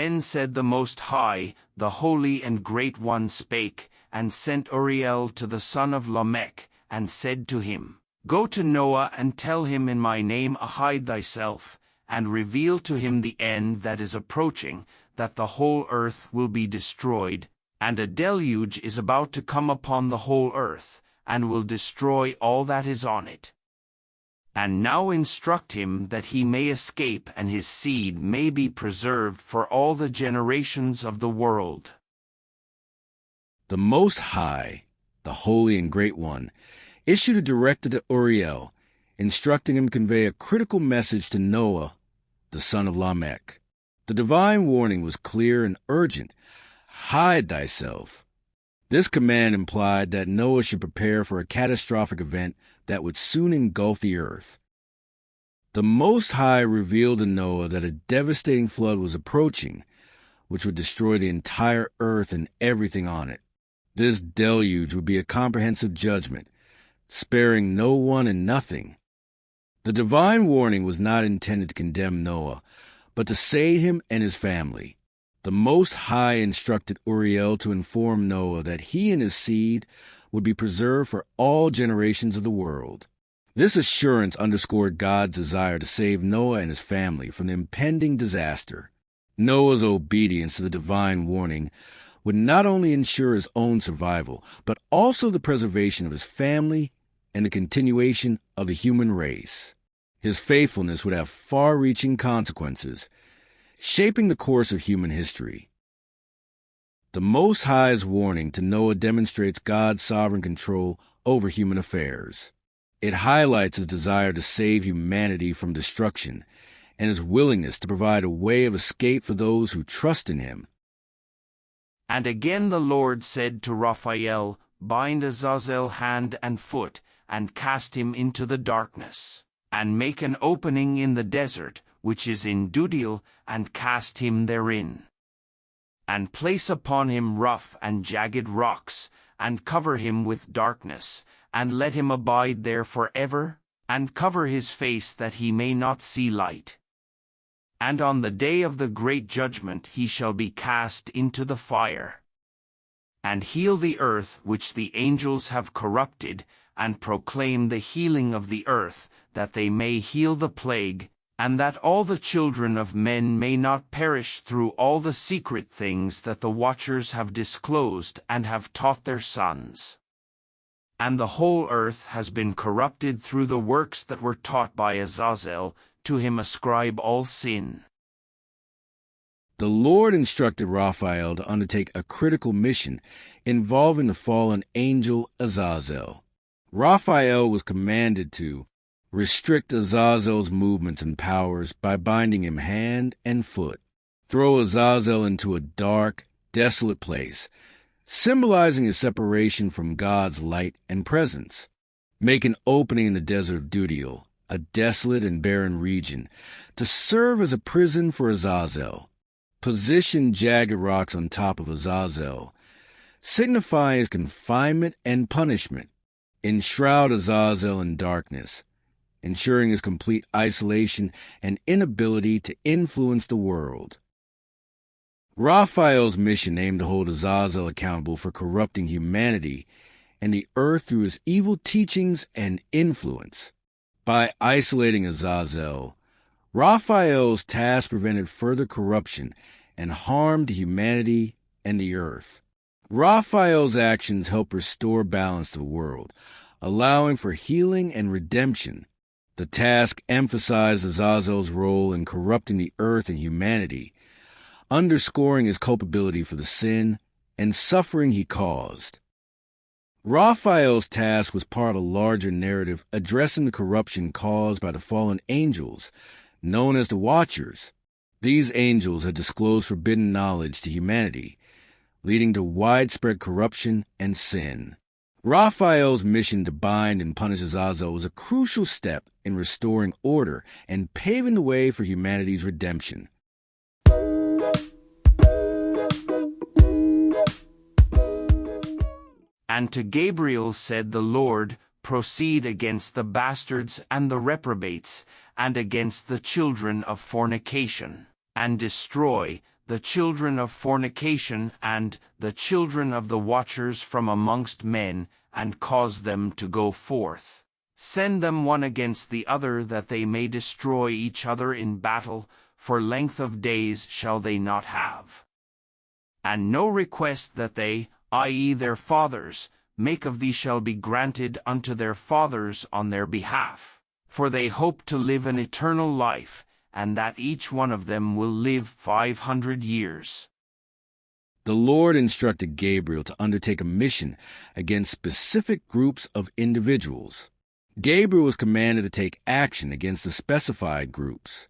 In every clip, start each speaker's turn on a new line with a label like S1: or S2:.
S1: Then said the Most High, the Holy and Great One spake, and sent Uriel to the son of Lamech, and said to him, Go to Noah and tell him in my name hide thyself, and reveal to him the end that is approaching, that the whole earth will be destroyed, and a deluge is about to come upon the whole earth, and will destroy all that is on it. And now instruct him that he may escape and his seed may be preserved for all the generations of the world.
S2: The Most High, the Holy and Great One, issued a directive to Uriel, instructing him to convey a critical message to Noah, the son of Lamech. The divine warning was clear and urgent. Hide thyself. This command implied that Noah should prepare for a catastrophic event that would soon engulf the earth. The Most High revealed to Noah that a devastating flood was approaching, which would destroy the entire earth and everything on it. This deluge would be a comprehensive judgment, sparing no one and nothing. The divine warning was not intended to condemn Noah, but to save him and his family. The Most High instructed Uriel to inform Noah that he and his seed would be preserved for all generations of the world. This assurance underscored God's desire to save Noah and his family from the impending disaster. Noah's obedience to the divine warning would not only ensure his own survival, but also the preservation of his family and the continuation of the human race. His faithfulness would have far-reaching consequences, shaping the course of human history. The Most High's warning to Noah demonstrates God's sovereign control over human affairs. It highlights his desire to save humanity from destruction and his willingness to provide a way of escape for those who trust in him.
S1: And again the Lord said to Raphael, Bind Azazel hand and foot, and cast him into the darkness, and make an opening in the desert, which is in Dudiel, and cast him therein. And place upon him rough and jagged rocks, and cover him with darkness, and let him abide there forever, and cover his face that he may not see light. And on the day of the great judgment he shall be cast into the fire. And heal the earth which the angels have corrupted, and proclaim the healing of the earth, that they may heal the plague, and that all the children of men may not perish through all the secret things that the watchers have disclosed and have taught their sons. And the whole earth has been corrupted through the works that were taught by Azazel, to him ascribe all sin.
S2: The Lord instructed Raphael to undertake a critical mission involving the fallen angel Azazel. Raphael was commanded to restrict Azazel's movements and powers by binding him hand and foot, throw Azazel into a dark, desolate place, symbolizing his separation from God's light and presence, make an opening in the desert of Dudiel, a desolate and barren region, to serve as a prison for Azazel, position jagged rocks on top of Azazel, signifying his confinement and punishment, enshroud Azazel in darkness, ensuring his complete isolation and inability to influence the world. Raphael's mission aimed to hold Azazel accountable for corrupting humanity and the earth through his evil teachings and influence. By isolating Azazel, Raphael's task prevented further corruption and harm to humanity and the earth. Raphael's actions helped restore balance to the world, allowing for healing and redemption. The task emphasized Azazel's role in corrupting the earth and humanity, underscoring his culpability for the sin and suffering he caused. Raphael's task was part of a larger narrative addressing the corruption caused by the fallen angels, known as the Watchers. These angels had disclosed forbidden knowledge to humanity, leading to widespread corruption and sin. Raphael's mission to bind and punish Azazel was a crucial step in restoring order and paving the way for humanity's redemption.
S1: And to Gabriel said the Lord, Proceed against the bastards and the reprobates, and against the children of fornication, and destroy the children of fornication, and the children of the watchers from amongst men, and cause them to go forth. Send them one against the other, that they may destroy each other in battle, for length of days shall they not have. And no request that they, i.e. their fathers, make of thee shall be granted unto their fathers on their behalf, for they hope to live an eternal life, and that each one of them will live 500 years.
S2: The Lord instructed Gabriel to undertake a mission against specific groups of individuals. Gabriel was commanded to take action against the specified groups,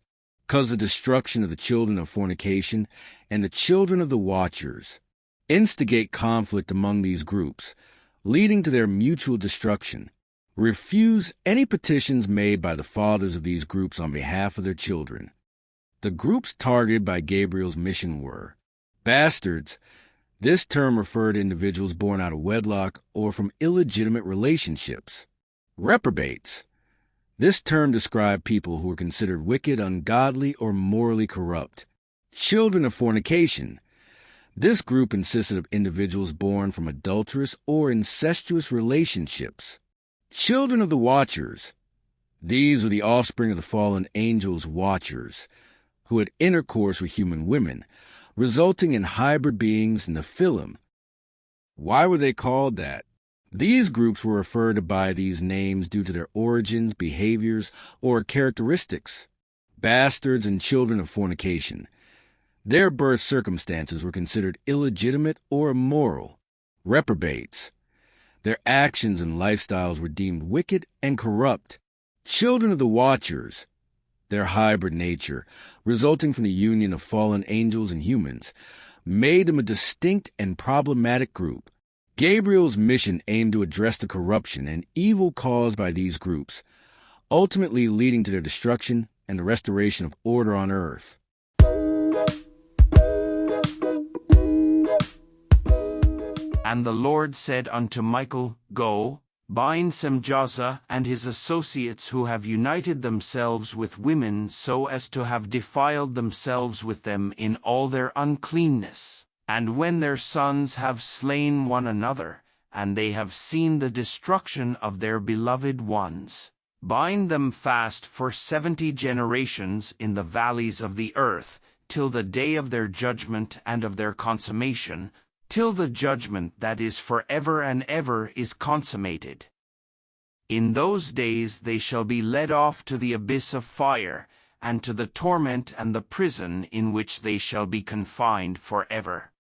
S2: cause the destruction of the children of fornication and the children of the watchers, instigate conflict among these groups, leading to their mutual destruction, refuse any petitions made by the fathers of these groups on behalf of their children. The groups targeted by Gabriel's mission were bastards. This term referred to individuals born out of wedlock or from illegitimate relationships. Reprobates. This term described people who were considered wicked, ungodly, or morally corrupt. Children of fornication. This group consisted of individuals born from adulterous or incestuous relationships. Children of the watchers. These were the offspring of the fallen angels' watchers, who had intercourse with human women, resulting in hybrid beings Nephilim. Why were they called that? These groups were referred to by these names due to their origins, behaviors, or characteristics. Bastards and children of fornication. Their birth circumstances were considered illegitimate or immoral. Reprobates. Their actions and lifestyles were deemed wicked and corrupt. Children of the watchers. Their hybrid nature, resulting from the union of fallen angels and humans, made them a distinct and problematic group. Gabriel's mission aimed to address the corruption and evil caused by these groups, ultimately leading to their destruction and the restoration of order on earth.
S1: And the Lord said unto Michael, Go, bind Semjaza and his associates who have united themselves with women so as to have defiled themselves with them in all their uncleanness. And when their sons have slain one another, and they have seen the destruction of their beloved ones, bind them fast for 70 generations in the valleys of the earth, till the day of their judgment and of their consummation, till the judgment that is forever and ever is consummated. In those days they shall be led off to the abyss of fire, and to the torment and the prison in which they shall be confined forever.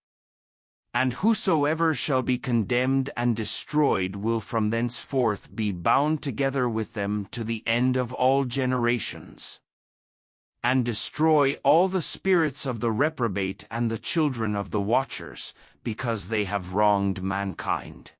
S1: And whosoever shall be condemned and destroyed will from thenceforth be bound together with them to the end of all generations. And destroy all the spirits of the reprobate and the children of the watchers, because they have wronged mankind.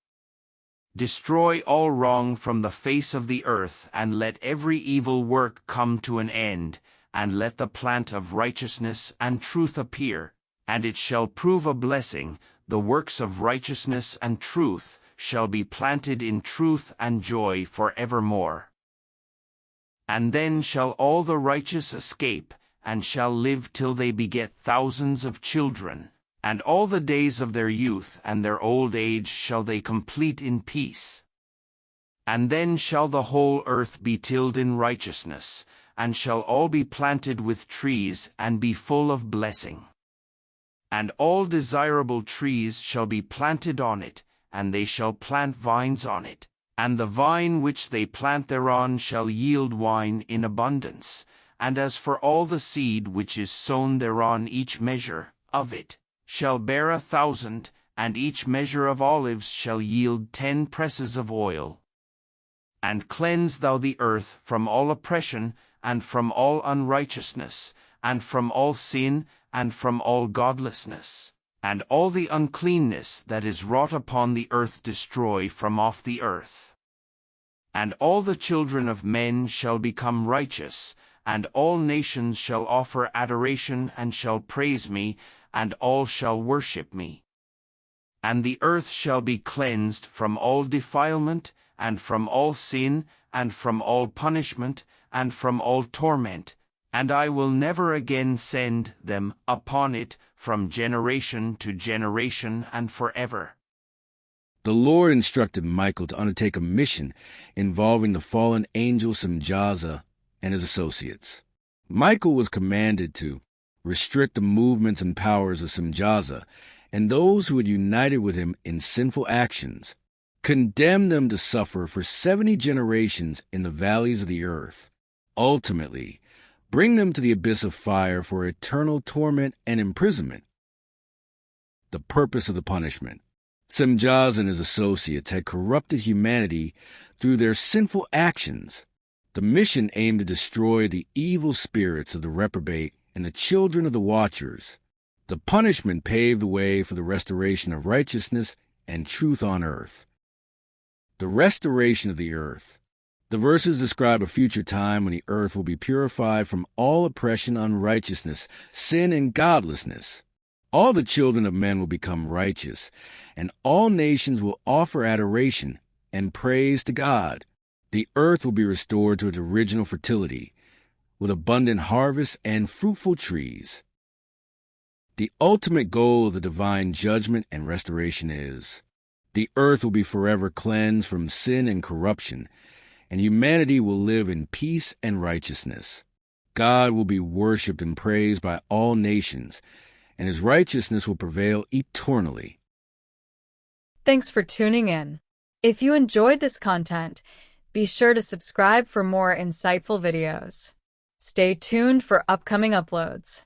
S1: Destroy all wrong from the face of the earth, and let every evil work come to an end, and let the plant of righteousness and truth appear, and it shall prove a blessing. The works of righteousness and truth shall be planted in truth and joy for evermore. And then shall all the righteous escape, and shall live till they beget thousands of children, and all the days of their youth and their old age shall they complete in peace. And then shall the whole earth be tilled in righteousness, and shall all be planted with trees, and be full of blessing. And all desirable trees shall be planted on it, and they shall plant vines on it, and the vine which they plant thereon shall yield wine in abundance. And as for all the seed which is sown thereon, each measure of it shall bear 1,000, and each measure of olives shall yield 10 presses of oil. And cleanse thou the earth from all oppression, and from all unrighteousness, and from all sin, and from all godlessness, and all the uncleanness that is wrought upon the earth destroy from off the earth. And all the children of men shall become righteous, and all nations shall offer adoration and shall praise me, and all shall worship me. And the earth shall be cleansed from all defilement, and from all sin, and from all punishment, and from all torment, and I will never again send them upon it from generation to generation and forever.
S2: The Lord instructed Michael to undertake a mission involving the fallen angel Semjaza and his associates. Michael was commanded to restrict the movements and powers of Semjaza and those who had united with him in sinful actions, condemn them to suffer for 70 generations in the valleys of the earth, ultimately bring them to the abyss of fire for eternal torment and imprisonment. The purpose of the punishment. Semjaza and his associates had corrupted humanity through their sinful actions. The mission aimed to destroy the evil spirits of the reprobate and the children of the watchers. The punishment paved the way for the restoration of righteousness and truth on earth. The restoration of the earth. The verses describe a future time when the earth will be purified from all oppression, unrighteousness, sin, and godlessness. All the children of men will become righteous, and all nations will offer adoration and praise to God. The earth will be restored to its original fertility, with abundant harvests and fruitful trees. The ultimate goal of the divine judgment and restoration is, the earth will be forever cleansed from sin and corruption, and humanity will live in peace and righteousness. God will be worshipped and praised by all nations, and his righteousness will prevail eternally.
S3: Thanks for tuning in. If you enjoyed this content, be sure to subscribe for more insightful videos. Stay tuned for upcoming uploads.